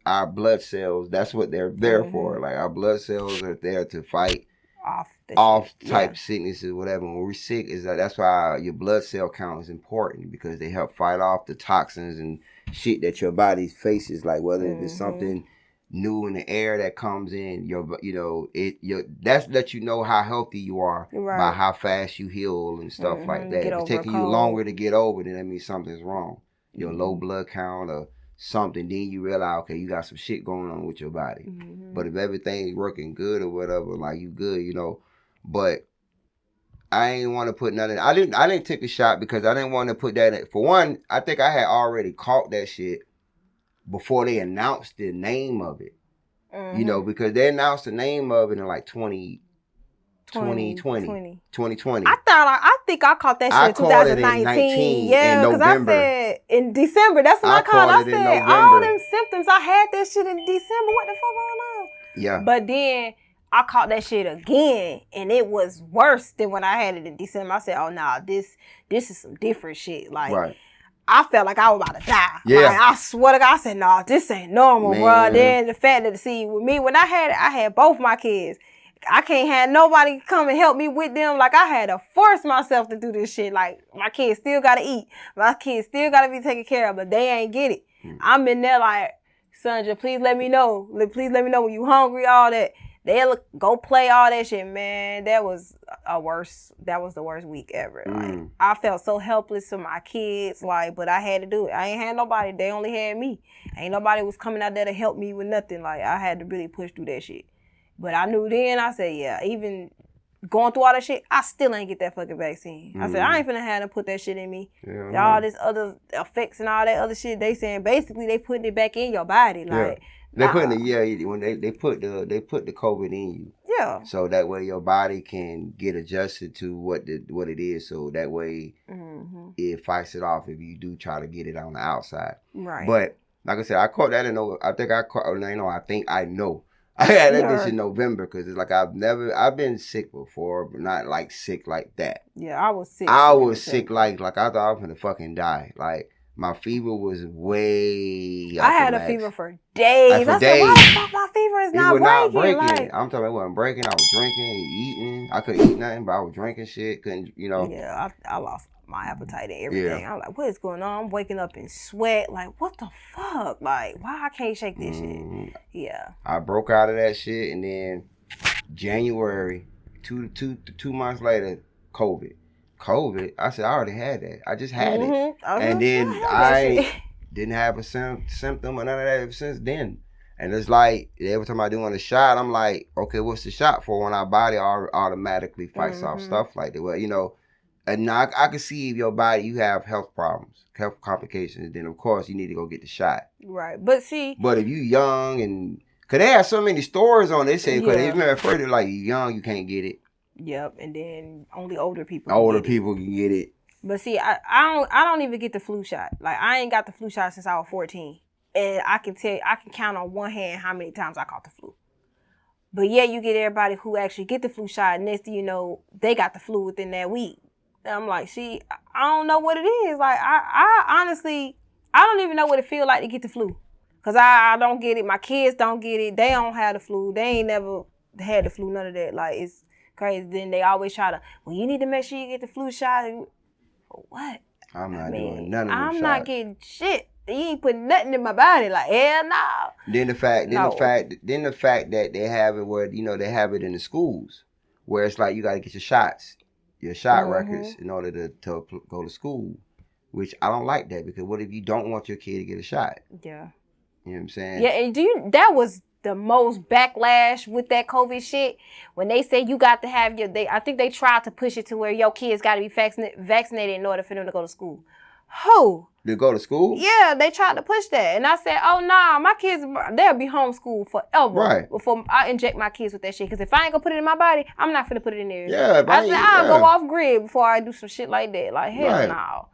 our blood cells. That's what they're there for. Like our blood cells are there to fight off type sicknesses, whatever. When we're sick, that's why your blood cell count is important because they help fight off the toxins and shit that your body faces. Like whether it's something new in the air that comes in, that's let you know how healthy you are by how fast you heal and stuff like that. If it's taking you longer to get over, then that means something's wrong. Your low blood count or something, then you realize, okay, you got some shit going on with your body. But if everything's working good or whatever, like you good, but I ain't want to put nothing. I didn't take a shot because I didn't want to put that in. For one, I think I had already caught that shit before they announced the name of it. Because they announced the name of it in like 2020. I think I caught that shit in 2019. Yeah, because I said in December. That's when I caught. I said all them symptoms. I had that shit in December. What the fuck going on? Yeah. But then I caught that shit again, and it was worse than when I had it in December. I said, oh nah, this is some different shit. Like I felt like I was about to die. Yeah. Like, I swear to God, I said, nah, this ain't normal, bro. Then the fact that with me when I had both my kids. I can't have nobody come and help me with them. Like, I had to force myself to do this shit. Like, my kids still got to eat. My kids still got to be taken care of, but they ain't get it. I'm in there like, Sandra, please let me know. Please let me know when you hungry, all that. they'll go play all that shit, man. That was the worst week ever. Like, I felt so helpless for my kids, like, but I had to do it. I ain't had nobody. They only had me. Ain't nobody was coming out there to help me with nothing. Like, I had to really push through that shit. But I knew then, I said, yeah, even going through all that shit, I still ain't get that fucking vaccine. I said, I ain't finna have to put that shit in me. Yeah, all this other effects and all that other shit, they saying basically they putting it back in your body. Like, they putting when they put the COVID in you. Yeah. So that way your body can get adjusted to what it is. So that way it fights it off if you do try to get it on the outside. Right. But like I said, I caught that I know. I had that this in November because it's like I've been sick before, but not like sick like that. Yeah, I was sick. I was sick like I thought I was gonna fucking die. Like my fever was way. I had a fever for days. I said, why the fuck my fever is not breaking? Like, I'm talking about it wasn't breaking. I was drinking and eating. I couldn't eat nothing, but I was drinking shit. Couldn't, Yeah, I lost my appetite and everything. Yeah. I'm like, what is going on? I'm waking up in sweat. Like, what the fuck? Like, why I can't shake this shit? Yeah. I broke out of that shit, and then January, two months later, COVID. I said I already had that. I just had it, and then I didn't have a symptom or none of that ever since then. And it's like every time I do on a shot, I'm like, okay, what's the shot for? When our body automatically fights off stuff like that. Well, and now I can see if your body, you have health problems, health complications, then of course you need to go get the shot. Right, but if you young and, cause they have so many stories on this, cause they remember at first they're like, you young, you can't get it. Yep, and then only older people. Can get it. But see, I don't even get the flu shot. Like I ain't got the flu shot since I was 14, and I can count on one hand how many times I caught the flu. But yeah, you get everybody who actually get the flu shot, and next thing you know, they got the flu within that week. I'm like, see, I don't know what it is. Like, I honestly, I don't even know what it feel like to get the flu. Because I don't get it. My kids don't get it. They don't have the flu. They ain't never had the flu, none of that. Like, it's crazy. Then they always try to, well, you need to make sure you get the flu shot. What? I'm not doing none of them I'm not getting shit. You ain't putting nothing in my body. Like, hell no. Then the fact that they have it where, they have it in the schools. Where it's like, you got to get your shots. Your shot records in order to go to school, which I don't like that because what if you don't want your kid to get a shot? Yeah. You know what I'm saying? Yeah, and that was the most backlash with that COVID shit when they say you got to have I think they tried to push it to where your kids got to be vaccinated in order for them to go to school. Who? To go to school? Yeah, they tried to push that. And I said, oh, nah, my kids, they'll be homeschooled forever. Right. Before I inject my kids with that shit. Because if I ain't going to put it in my body, I'm not finna put it in there. Yeah. I said, I'll go off grid before I do some shit like that. Like, hell no.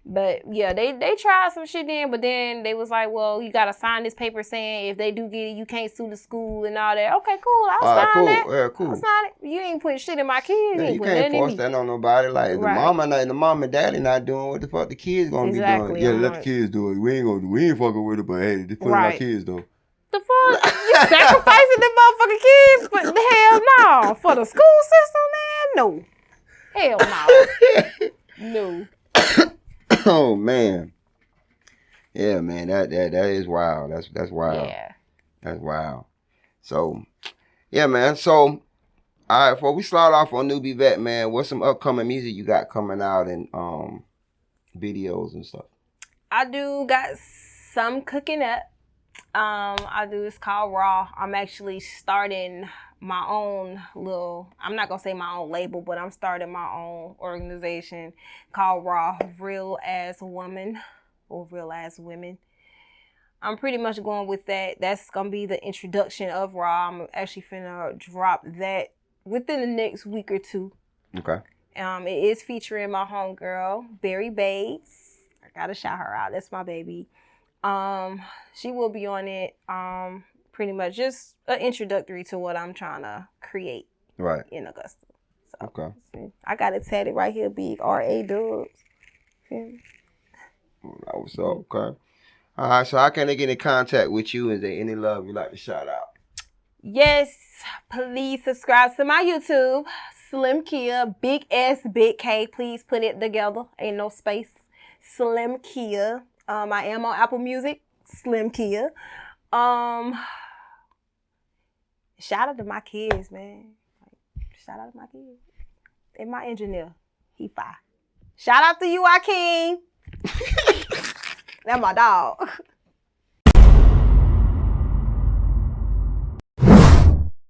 But, yeah, they tried some shit then. But then they was like, well, you got to sign this paper saying if they do get it, you can't sue the school and all that. Okay, cool. I'll sign that. Yeah, cool. I'll sign it. You ain't putting shit in my kids. Yeah, you can't force that on nobody. Like, the mom and daddy not doing what the fuck the kids gonna be doing. Yeah, let the kids do it. We ain't fucking with it, but hey, they put my kids though. The fuck? You sacrificing them motherfucking kids? But the hell no. For the school system, man? No. Hell no. No. Oh man. Yeah, man, that is wild. That's wild. Yeah. That's wild. So, yeah, man. So, all right, before we start off on NewbieVeT, man, what's some upcoming music you got coming out and videos and stuff? I do got some cooking up. It's called Raw. I'm actually starting my own I'm not going to say my own label, but I'm starting my own organization called Raw, Real As Woman or Real As Women. I'm pretty much going with that. That's going to be the introduction of Raw. I'm actually finna drop that within the next week or two. Okay. It is featuring my homegirl, Berry Bates. I got to shout her out. That's my baby. She will be on it. Pretty much just an introductory to what I'm trying to create in Augusta. So, okay. See, I got it tatted right here, big R.A. Dubs. That was so okay. All right, so how can they get in contact with you? Is there any love you'd like to shout out? Yes, please subscribe to my YouTube, SlimKia, big S, big K. Please put it together. Ain't no space. SlimKia. I am on Apple Music, SlimKia. Shout out to my kids, man. Shout out to my kids. And my engineer. He fine. Shout out to you, Joaquin. That's my dog.